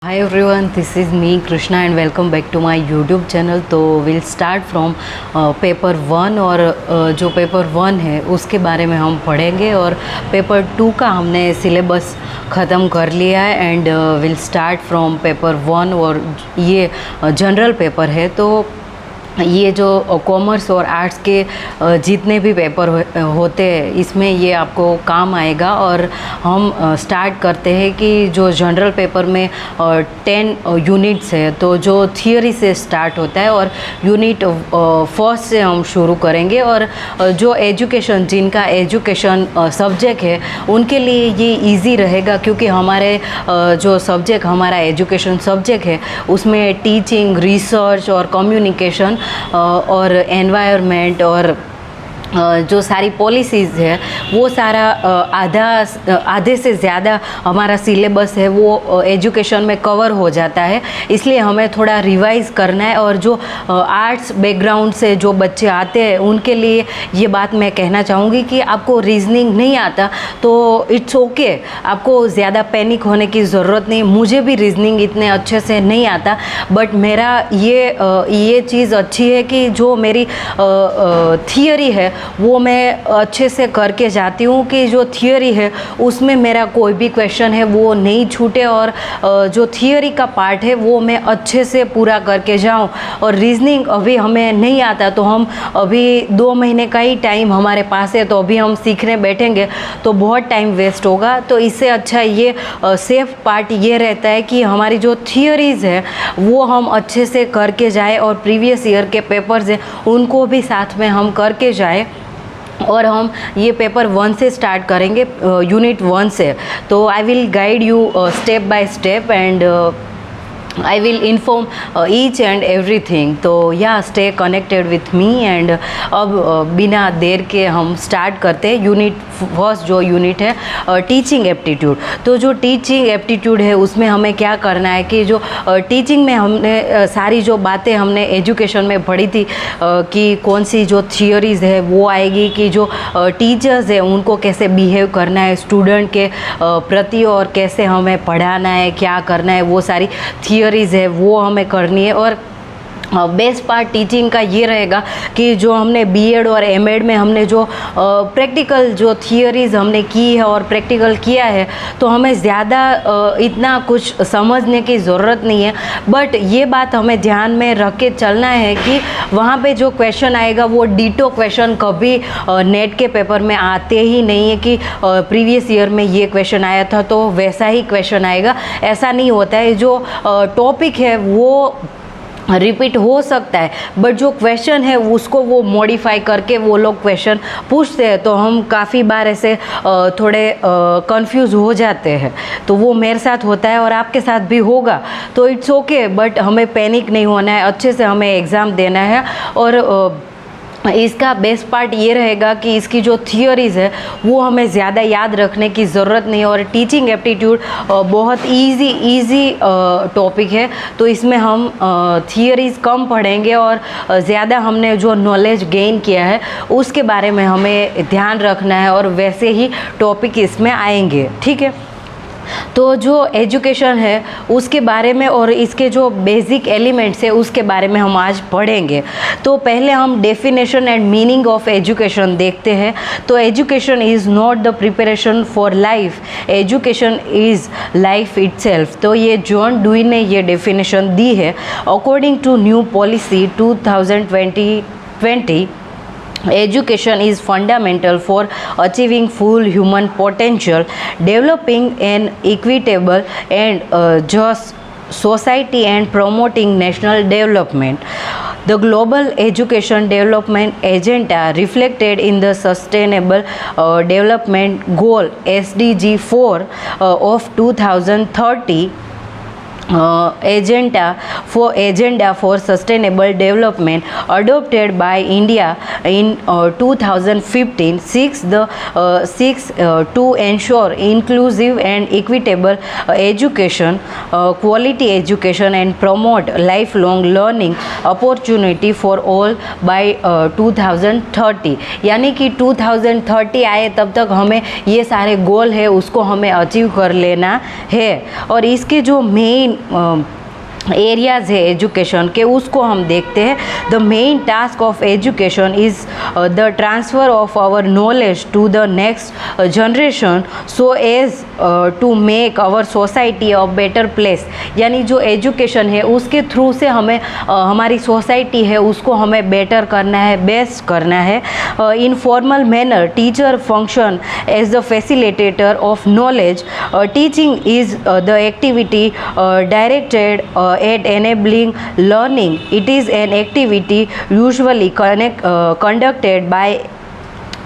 Hi everyone, this is me Krishna and welcome back to my YouTube channel। तो we'll start from paper 1 और जो paper 1 है उसके बारे में हम पढ़ेंगे और पेपर 2 का हमने सिलेबस ख़त्म कर लिया है and will start from paper 1 और ये जनरल पेपर है। तो ये जो कॉमर्स और आर्ट्स के जितने भी पेपर होते हैं इसमें ये आपको काम आएगा। और हम स्टार्ट करते हैं कि जो जनरल पेपर में 10 यूनिट्स है तो जो थियोरी से स्टार्ट होता है और यूनिट फर्स्ट से हम शुरू करेंगे। और जो एजुकेशन जिनका एजुकेशन सब्जेक्ट है उनके लिए ये इजी रहेगा क्योंकि हमारे जो सब्जेक्ट हमारा एजुकेशन सब्जेक्ट है उसमें टीचिंग, रिसर्च और कम्युनिकेशन और एनवायरनमेंट और जो सारी पॉलिसीज़ है वो सारा आधे से ज़्यादा हमारा सिलेबस है वो एजुकेशन में कवर हो जाता है। इसलिए हमें थोड़ा रिवाइज़ करना है। और जो आर्ट्स बैकग्राउंड से जो बच्चे आते हैं उनके लिए ये बात मैं कहना चाहूँगी कि आपको रीजनिंग नहीं आता तो इट्स ओके, आपको ज़्यादा पैनिक होने की ज़रूरत नहीं। मुझे भी रीजनिंग इतने अच्छे से नहीं आता, बट मेरा ये चीज़ अच्छी है कि जो मेरी थियरी है वो मैं अच्छे से करके जाती हूँ कि जो थियरी है उसमें मेरा कोई भी क्वेश्चन है वो नहीं छूटे और जो थियरी का पार्ट है वो मैं अच्छे से पूरा करके जाऊँ। और रीजनिंग अभी हमें नहीं आता तो हम अभी 2 महीने का ही टाइम हमारे पास है तो अभी हम सीखने बैठेंगे तो बहुत टाइम वेस्ट होगा। तो इससे अच्छा ये सेफ पार्ट ये रहता है कि हमारी जो थियरीज़ है वो हम अच्छे से करके जाए और प्रीवियस ईयर के पेपर्स हैं उनको भी साथ में हम करके जाए। और हम ये पेपर 1 से स्टार्ट करेंगे, यूनिट 1 से। तो I will guide you step by step and I will inform each and everything। तो या stay connected with me and अब बिना देर के हम स्टार्ट करते हैं। यूनिट फर्स्ट जो यूनिट है टीचिंग एप्टीट्यूड। तो जो टीचिंग एप्टीट्यूड है उसमें हमें क्या करना है कि जो टीचिंग में हमने सारी जो बातें हमने एजुकेशन में पढ़ी थी कि कौन सी जो थियोरीज़ है वो आएगी कि जो टीचर्स है उनको कैसे बिहेव करना है स्टूडेंट के प्रति और कैसे हमें पढ़ाना है, क्या करना है, वो सारी थियरीज़ है वो हमें करनी है। और बेस्ट पार्ट टीचिंग का ये रहेगा कि जो हमने बीएड और एमएड में हमने जो प्रैक्टिकल जो थियरीज़ हमने की है और प्रैक्टिकल किया है तो हमें ज़्यादा इतना कुछ समझने की ज़रूरत नहीं है। बट ये बात हमें ध्यान में रख के चलना है कि वहाँ पे जो क्वेश्चन आएगा वो डीटो क्वेश्चन कभी नेट के पेपर में आते ही नहीं है कि प्रीवियस ईयर में ये क्वेश्चन आया था तो वैसा ही क्वेश्चन आएगा, ऐसा नहीं होता है। जो टॉपिक है वो रिपीट हो सकता है बट जो क्वेश्चन है उसको वो मॉडिफाई करके वो लोग क्वेश्चन पूछते हैं तो हम काफ़ी बार ऐसे थोड़े कंफ्यूज हो जाते हैं। तो वो मेरे साथ होता है और आपके साथ भी होगा तो इट्स ओके, बट हमें पैनिक नहीं होना है, अच्छे से हमें एग्ज़ाम देना है। और इसका बेस्ट पार्ट ये रहेगा कि इसकी जो थियोरीज़ है वो हमें ज़्यादा याद रखने की ज़रूरत नहीं है। और टीचिंग एप्टीट्यूड बहुत इजी टॉपिक है तो इसमें हम थियोरीज़ कम पढ़ेंगे और ज़्यादा हमने जो नॉलेज गेन किया है उसके बारे में हमें ध्यान रखना है और वैसे ही टॉपिक इसमें आएंगे, ठीक है। तो जो एजुकेशन है उसके बारे में और इसके जो बेसिक एलिमेंट्स है उसके बारे में हम आज पढ़ेंगे। तो पहले हम definition and meaning of education देखते हैं। तो education is not the preparation for life, education is life itself. तो ये जॉन डुई ने ये डेफिनेशन दी है। According to new policy 2020 education is fundamental for achieving full human potential, developing an equitable and just society and promoting national development. The Global Education Development Agenda reflected in the Sustainable Development Goal SDG 4 of 2030 agenda for sustainable development adopted by India in 2015 seeks to ensure inclusive and equitable education, quality education and promote lifelong learning opportunity for all by 2030। यानी कि 2030 आए तब तक हमें ये सारे गोल है उसको हमें अचीव कर लेना है। और इसके जो मेन एरियाज़ है एजुकेशन के, उसको हम देखते हैं। The main task of education is the transfer of our knowledge to the next generation so as to make our society a better place. यानी जो एजुकेशन है उसके थ्रू से हमें हमारी सोसाइटी है उसको हमें बेटर करना है, बेस्ट करना है। In formal manner teacher function as the facilitator of knowledge. Teaching is the activity directed at enabling learning. It is an activity usually conducted by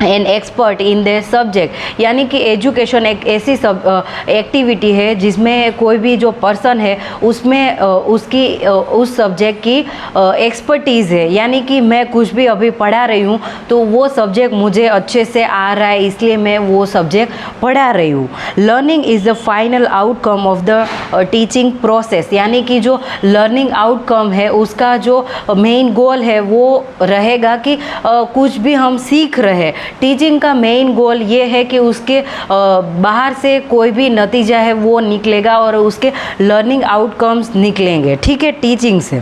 an expert in the subject. यानी कि education एक ऐसी activity है जिसमें कोई भी जो person है उसमें उसकी उस सब्जेक्ट की एक्सपर्टीज़ है। यानी कि मैं कुछ भी अभी पढ़ा रही हूँ तो वो सब्जेक्ट मुझे अच्छे से आ रहा है, इसलिए मैं वो सब्जेक्ट पढ़ा रही हूँ। Learning is the final outcome of the teaching process. यानी कि जो लर्निंग आउटकम है उसका जो मेन गोल है वो रहेगा कि कुछ भी हम सीख रहे हैं। टीचिंग का मेन गोल ये है कि उसके बाहर से कोई भी नतीजा है वो निकलेगा और उसके लर्निंग आउटकम्स निकलेंगे, ठीक है, टीचिंग से।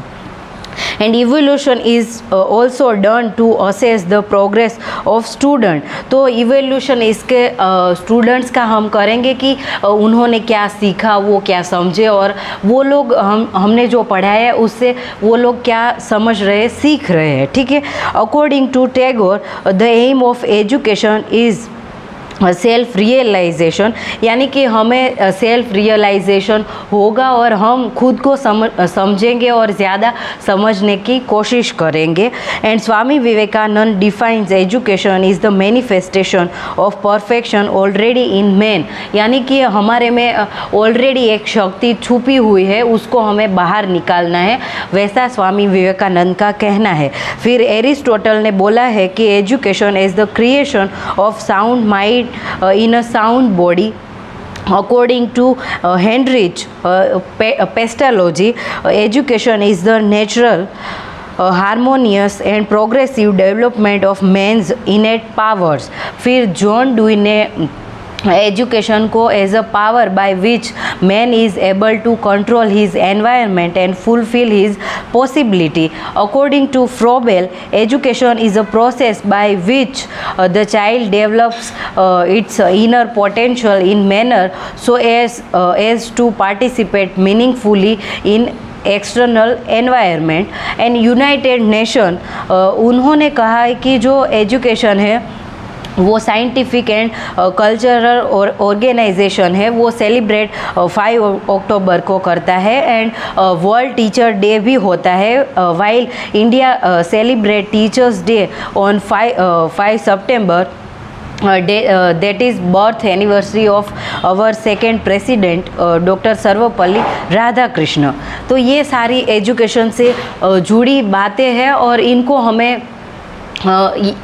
And evolution is also done to assess the progress of student. तो इवोल्यूशन इसके स्टूडेंट्स का हम करेंगे कि उन्होंने क्या सीखा, वो क्या समझे और वो लोग हमने जो पढ़ाया है उससे वो लोग क्या समझ रहे, सीख रहे हैं, ठीक है। According to Tagore the aim of education is self realisation. यानी कि हमें सेल्फ रियलाइजेशन होगा और हम खुद को समझेंगे और ज़्यादा समझने की कोशिश करेंगे। And Swami Vivekananda defines education is the manifestation of perfection already in man. यानी कि हमारे में ऑलरेडी एक शक्ति छुपी हुई है, उसको हमें बाहर निकालना है, वैसा स्वामी विवेकानंद का कहना है। फिर एरिस्टोटल ने बोला है कि education is the creation of sound mind in a sound body. According to Heinrich Pestalozzi, education is the natural, harmonious and progressive development of man's innate powers. फिर जॉन डुई ने एजुकेशन को as a power by which man is able to control his environment and fulfil his possibility. According to Froebel, education is a process by which the child develops its inner potential in manner so as to participate meaningfully in external environment. And United Nation उन्होंने कहा है कि जो education है वो scientific and cultural और organisation है, वो सेलिब्रेट 5 अक्टूबर को करता है एंड वर्ल्ड टीचर डे भी होता है। While India celebrate teachers day on 5 September that is birth anniversary of our second president doctor Sarvepalli Radhakrishna. तो ये सारी एजुकेशन से जुड़ी बातें हैं और इनको हमें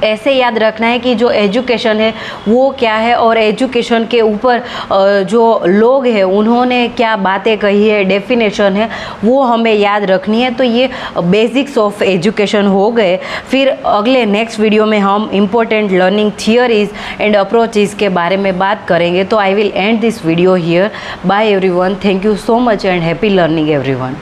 ऐसे याद रखना है कि जो एजुकेशन है वो क्या है और एजुकेशन के ऊपर जो लोग हैं उन्होंने क्या बातें कही है, डेफिनेशन है, वो हमें याद रखनी है। तो ये बेसिक्स ऑफ एजुकेशन हो गए। फिर अगले नेक्स्ट वीडियो में हम important learning theories and approaches के बारे में बात करेंगे। तो I will end this video here. Bye everyone, thank you so much and happy learning everyone.